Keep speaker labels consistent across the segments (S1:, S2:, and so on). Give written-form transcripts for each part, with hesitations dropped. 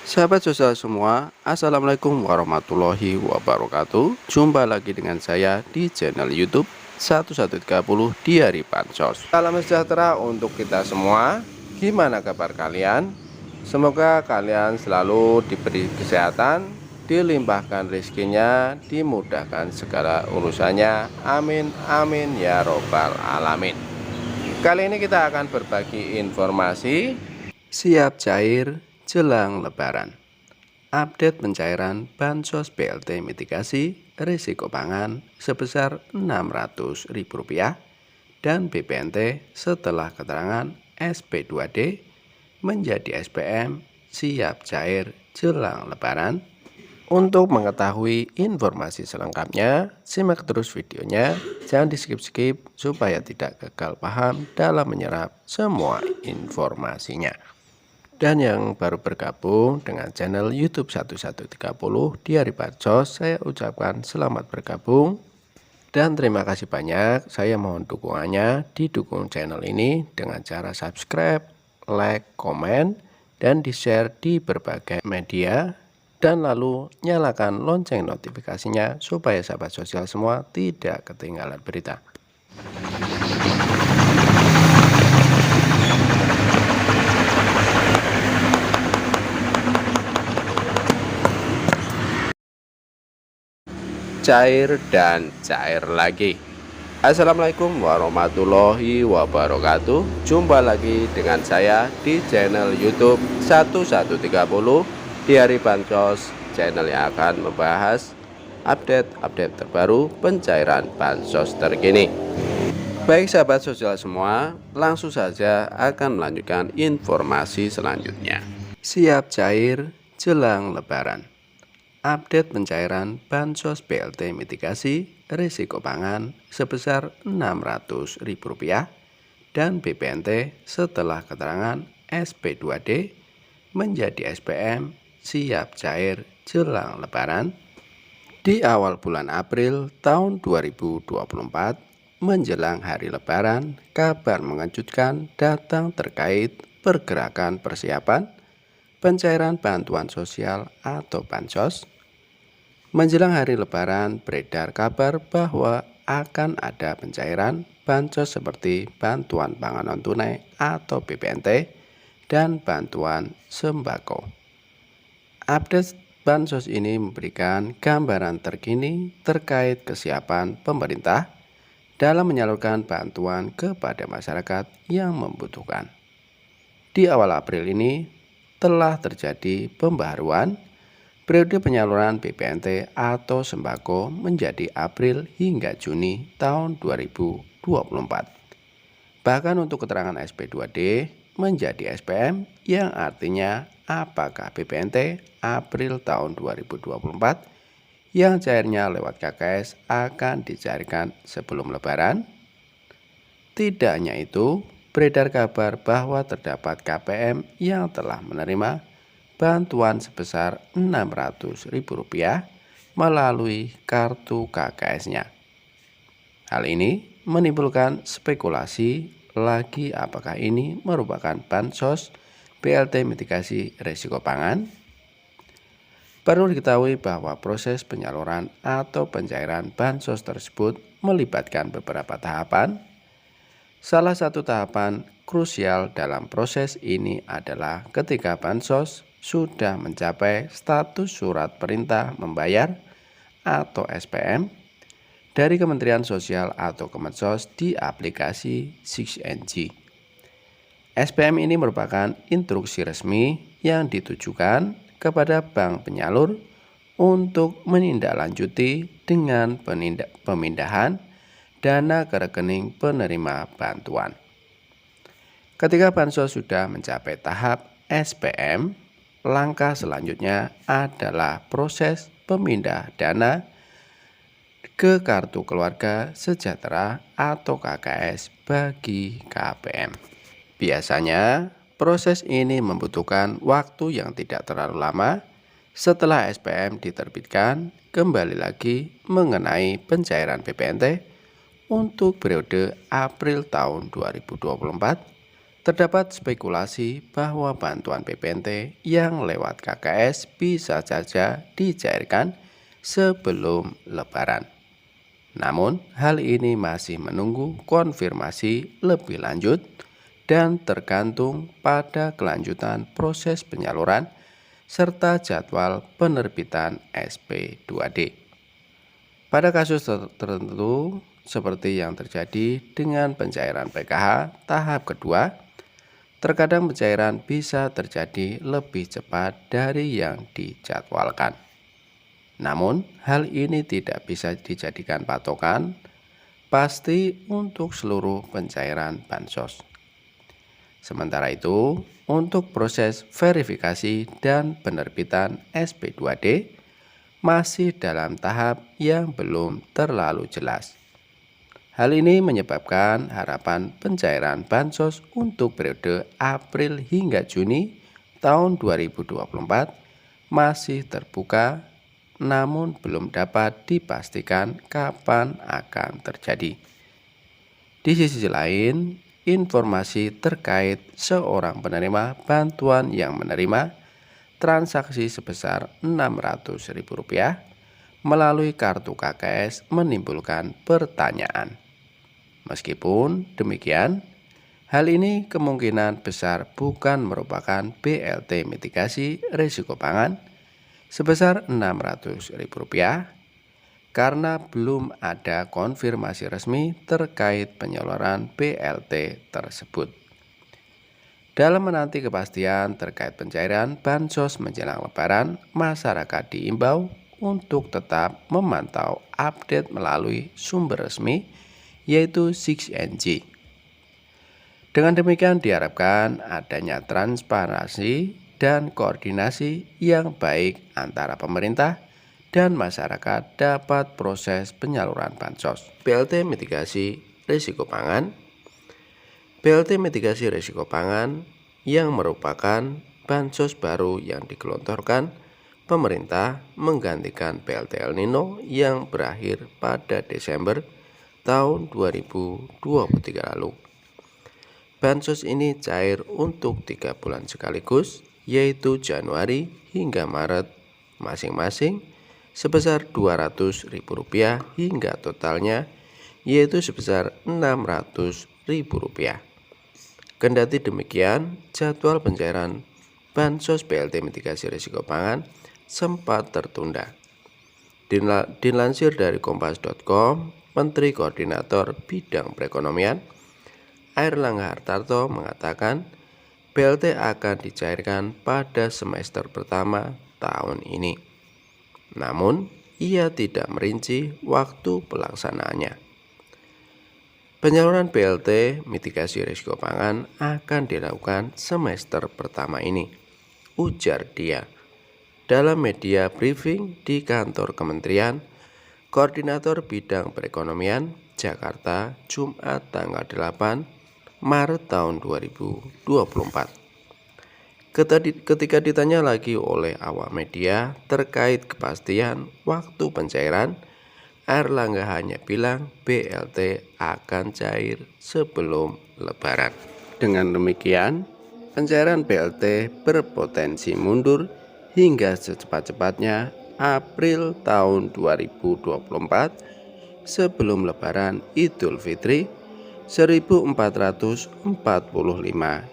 S1: Sahabat sosial semua, Assalamualaikum warahmatullahi wabarakatuh. Jumpa lagi dengan saya di channel YouTube 1130 di hari Bansos. Salam sejahtera untuk kita semua. Gimana kabar kalian? Semoga kalian selalu diberi kesehatan, dilimpahkan rezekinya, dimudahkan segala urusannya. Amin amin ya robbal alamin. Kali ini kita akan berbagi informasi siap cair jelang lebaran. Update pencairan Bansos BLT mitigasi risiko pangan sebesar Rp600.000 dan BPNT setelah keterangan SP2D menjadi SPM siap cair jelang lebaran. Untuk mengetahui informasi selengkapnya, simak terus videonya, jangan di skip-skip supaya tidak gagal paham dalam menyerap semua informasinya. Dan yang baru bergabung dengan channel YouTube 1130 di hari Bansos, saya ucapkan selamat bergabung dan terima kasih banyak. Saya mohon dukungannya, didukung channel ini dengan cara subscribe, like, komen, dan di-share di berbagai media. Dan lalu nyalakan lonceng notifikasinya supaya sahabat sosial semua tidak ketinggalan berita. Cair dan cair lagi. Assalamualaikum warahmatullahi wabarakatuh. Jumpa lagi dengan saya di channel YouTube 1130 di hari Bansos, channel yang akan membahas update terbaru pencairan Bansos terkini. Baik sahabat sosial semua, langsung saja akan melanjutkan informasi selanjutnya. Siap cair jelang lebaran. Update pencairan Bansos BLT mitigasi risiko pangan sebesar Rp600.000 dan BPNT setelah keterangan SP2D menjadi SPM siap cair jelang lebaran. Di awal bulan April tahun 2024 menjelang hari lebaran, kabar mengejutkan datang terkait pergerakan persiapan pencairan bantuan sosial atau Bansos. Menjelang hari lebaran beredar kabar bahwa akan ada pencairan Bansos seperti bantuan pangan non tunai atau BPNT dan bantuan sembako. Update Bansos ini memberikan gambaran terkini terkait kesiapan pemerintah dalam menyalurkan bantuan kepada masyarakat yang membutuhkan. Di awal April ini telah terjadi pembaharuan periode penyaluran BPNT atau sembako menjadi April hingga Juni tahun 2024. Bahkan untuk keterangan SP2D menjadi SPM yang artinya apakah BPNT April tahun 2024 yang cairnya lewat KKS akan dicairkan sebelum lebaran. Tidak hanya itu, beredar kabar bahwa terdapat KPM yang telah menerima bantuan sebesar Rp600.000 melalui kartu KKS-nya. Hal ini menimbulkan spekulasi lagi apakah ini merupakan Bansos BLT mitigasi risiko pangan. Perlu diketahui bahwa proses penyaluran atau pencairan Bansos tersebut melibatkan beberapa tahapan. Salah satu tahapan krusial dalam proses ini adalah ketika Bansos sudah mencapai status surat perintah membayar atau SPM dari Kementerian Sosial atau Kemensos di aplikasi 6NG. SPM ini merupakan instruksi resmi yang ditujukan kepada bank penyalur untuk menindaklanjuti dengan pemindahan dana ke rekening penerima bantuan. Ketika Bansos sudah mencapai tahap SPM, langkah selanjutnya adalah proses pemindah dana ke Kartu Keluarga Sejahtera atau KKS bagi KPM. Biasanya proses ini membutuhkan waktu yang tidak terlalu lama. Setelah SPM diterbitkan, kembali lagi mengenai pencairan BPNT untuk periode April tahun 2024 Terdapat spekulasi bahwa bantuan PPNT yang lewat KKS bisa saja dicairkan sebelum Lebaran. Namun, hal ini masih menunggu konfirmasi lebih lanjut dan tergantung pada kelanjutan proses penyaluran serta jadwal penerbitan SP2D. Pada kasus tertentu, seperti yang terjadi dengan pencairan PKH tahap kedua, terkadang pencairan bisa terjadi lebih cepat dari yang dijadwalkan. Namun, hal ini tidak bisa dijadikan patokan pasti untuk seluruh pencairan bansos. Sementara itu, untuk proses verifikasi dan penerbitan SP2D masih dalam tahap yang belum terlalu jelas. Hal ini menyebabkan harapan pencairan bansos untuk periode April hingga Juni tahun 2024 masih terbuka, namun belum dapat dipastikan kapan akan terjadi. Di sisi lain, informasi terkait seorang penerima bantuan yang menerima transaksi sebesar Rp600.000 melalui kartu KKS menimbulkan pertanyaan. Meskipun demikian, hal ini kemungkinan besar bukan merupakan BLT mitigasi risiko pangan sebesar Rp600.000 karena belum ada konfirmasi resmi terkait penyaluran BLT tersebut. Dalam menanti kepastian terkait pencairan bansos menjelang Lebaran, masyarakat diimbau untuk tetap memantau update melalui sumber resmi, yaitu 6NG. Dengan demikian diharapkan adanya transparansi dan koordinasi yang baik antara pemerintah dan masyarakat dapat proses penyaluran bansos. BLT mitigasi risiko pangan. BLT mitigasi risiko pangan yang merupakan bansos baru yang digelontorkan pemerintah menggantikan BLT El Nino yang berakhir pada Desember tahun 2023 lalu. Bansos ini cair untuk 3 bulan sekaligus, yaitu Januari hingga Maret masing-masing sebesar Rp200.000 hingga totalnya yaitu sebesar Rp600.000. Kendati demikian, jadwal pencairan bansos BLT mitigasi risiko pangan sempat tertunda. Dilansir dari kompas.com, Menteri Koordinator Bidang Perekonomian Airlangga Hartarto mengatakan BLT akan dicairkan pada semester pertama tahun ini. Namun, ia tidak merinci waktu pelaksanaannya. Penyaluran BLT mitigasi risiko pangan akan dilakukan semester pertama ini, ujar dia. Dalam media briefing di kantor Kementerian Koordinator Bidang Perekonomian Jakarta, Jumat tanggal 8 Maret tahun 2024. Ketika ditanya lagi oleh awak media terkait kepastian waktu pencairan, Airlangga hanya bilang BLT akan cair sebelum Lebaran. Dengan demikian, pencairan BLT berpotensi mundur hingga secepat-cepatnya April tahun 2024 sebelum Lebaran Idul Fitri 1445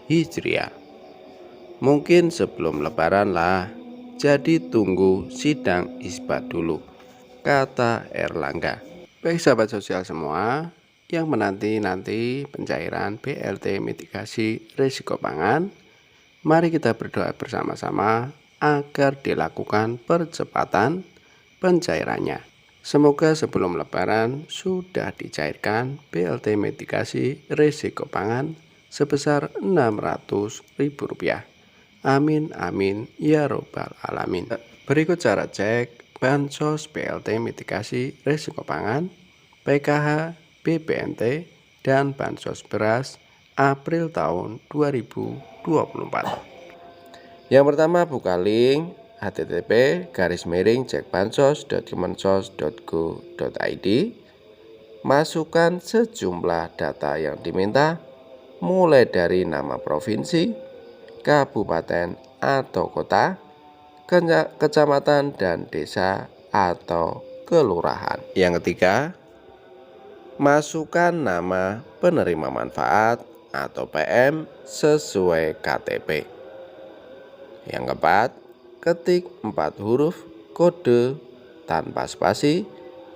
S1: Hijriah. Mungkin sebelum Lebaran lah, jadi tunggu sidang isbat dulu, kata Airlangga. Baik sahabat sosial semua yang menanti-nanti pencairan BLT mitigasi risiko pangan, mari kita berdoa bersama-sama agar dilakukan percepatan pencairannya. Semoga sebelum Lebaran sudah dicairkan BLT mitigasi risiko pangan sebesar Rp600.000. Amin amin ya robbal alamin. Berikut cara cek bansos BLT mitigasi risiko pangan, PKH, BPNT, dan bansos beras April tahun 2024. Yang pertama, buka link http://cekbansos.kemensos.go.id. Masukkan sejumlah data yang diminta, mulai dari nama provinsi, kabupaten atau kota, kecamatan dan desa atau kelurahan. Yang ketiga, masukkan nama penerima manfaat atau PM sesuai KTP. Yang keempat, ketik 4 huruf kode tanpa spasi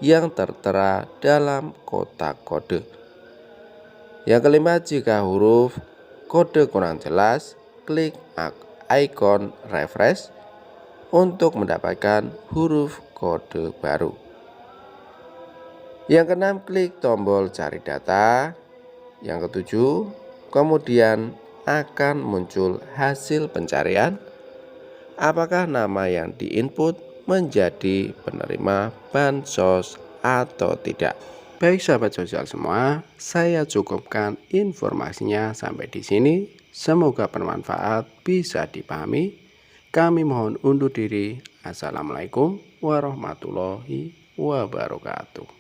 S1: yang tertera dalam kotak kode. Yang kelima, jika huruf kode kurang jelas, klik icon refresh untuk mendapatkan huruf kode baru. Yang keenam, klik tombol cari data. Yang ketujuh, kemudian akan muncul hasil pencarian. Apakah nama yang diinput menjadi penerima bansos atau tidak? Baik sahabat sosial semua, saya cukupkan informasinya sampai di sini. Semoga bermanfaat, bisa dipahami. Kami mohon undur diri. Assalamualaikum warahmatullahi wabarakatuh.